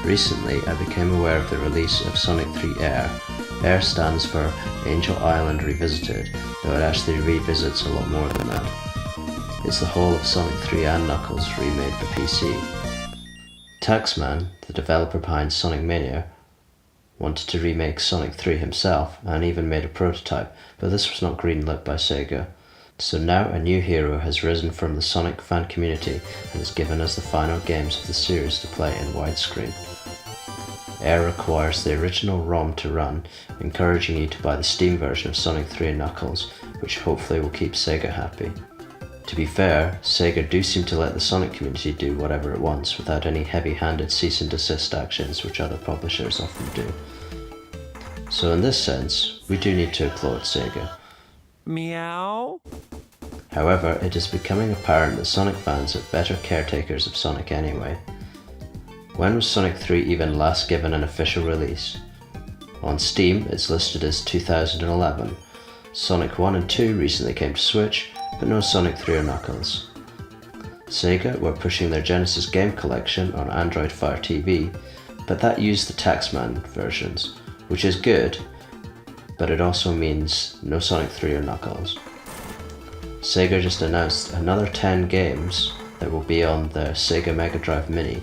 Recently, I became aware of the release of Sonic 3 A.I.R. A.I.R stands for Angel Island Revisited, though it actually revisits a lot more than that. It's the whole of Sonic 3 and Knuckles remade for PC. Taxman, the developer behind Sonic Mania, wanted to remake Sonic 3 himself and even made a prototype, but this was not greenlit by Sega. So now a new hero has risen from the Sonic fan community and has given us the final games of the series to play in widescreen. A.I.R requires the original ROM to run, encouraging you to buy the Steam version of Sonic 3 and Knuckles, which hopefully will keep Sega happy. To be fair, Sega do seem to let the Sonic community do whatever it wants without any heavy-handed cease and desist actions which other publishers often do. So in this sense, we do need to applaud Sega. Meow? However, it is becoming apparent that Sonic fans are better caretakers of Sonic anyway. When was Sonic 3 even last given an official release? On Steam, it's listed as 2011. Sonic 1 and 2 recently came to Switch, but no Sonic 3 or Knuckles. Sega were pushing their Genesis game collection on Android Fire TV, but that used the Taxman versions, which is good, but it also means no Sonic 3 or Knuckles. Sega just announced another 10 games that will be on the Sega Mega Drive Mini.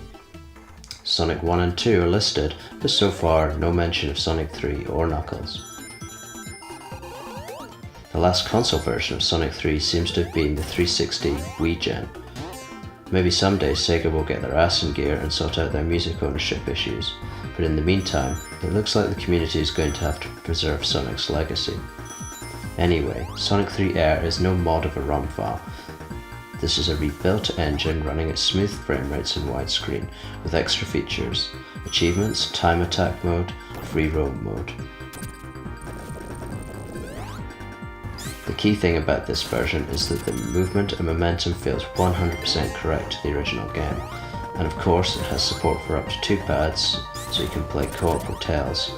Sonic 1 and 2 are listed, but so far no mention of Sonic 3 or Knuckles. The last console version of Sonic 3 seems to have been the 360 Wii Gen. Maybe someday Sega will get their ass in gear and sort out their music ownership issues, but in the meantime, it looks like the community is going to have to preserve Sonic's legacy. Anyway, Sonic 3 A.I.R is no mod of a ROM file. This is a rebuilt engine running at smooth frame rates in widescreen, with extra features: achievements, time attack mode, free roam mode. The key thing about this version is that the movement and momentum feels 100% correct to the original game, and of course it has support for up to 2 pads, so you can play co-op with Tails,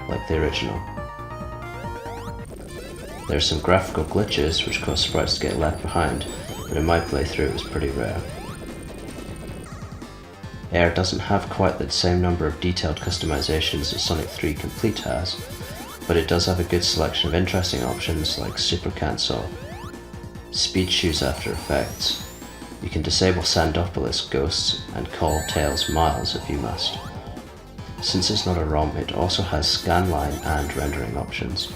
like the original. There are some graphical glitches which cause sprites to get left behind, but in my playthrough it was pretty rare. A.I.R doesn't have quite the same number of detailed customizations as Sonic 3 Complete has, but it does have a good selection of interesting options like Super Cancel, Speed Shoes After Effects. You can disable Sandopolis ghosts and call Tails Miles if you must. Since it's not a ROM, it also has scanline and rendering options.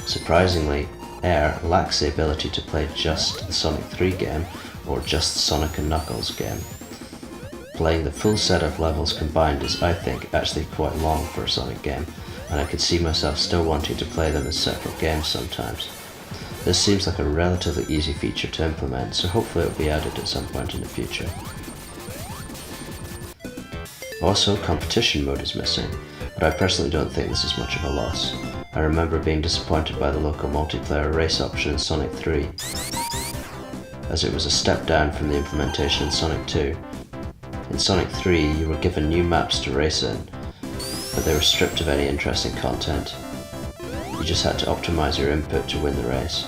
Surprisingly, A.I.R lacks the ability to play just the Sonic 3 game or just the Sonic & Knuckles game. Playing the full set of levels combined is, I think, actually quite long for a Sonic game, and I could see myself still wanting to play them as separate games sometimes. This seems like a relatively easy feature to implement, so hopefully it will be added at some point in the future. Also, competition mode is missing, but I personally don't think this is much of a loss. I remember being disappointed by the local multiplayer race option in Sonic 3, as it was a step down from the implementation in Sonic 2. In Sonic 3, you were given new maps to race in, but they were stripped of any interesting content. You just had to optimize your input to win the race.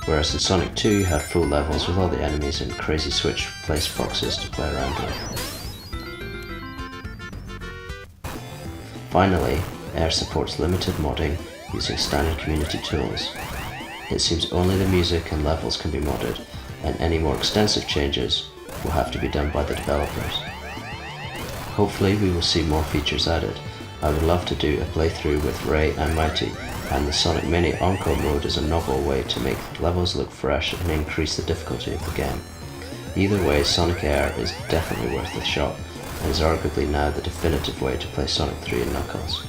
Whereas in Sonic 2 you had full levels with all the enemies and crazy switch place boxes to play around with. Finally, A.I.R supports limited modding using standard community tools. It seems only the music and levels can be modded, and any more extensive changes will have to be done by the developers. Hopefully we will see more features added. I would love to do a playthrough with Ray and Mighty, and the Sonic Mini Encore mode is a novel way to make levels look fresh and increase the difficulty of the game. Either way, Sonic A.I.R is definitely worth a shot, and is arguably now the definitive way to play Sonic 3 and Knuckles.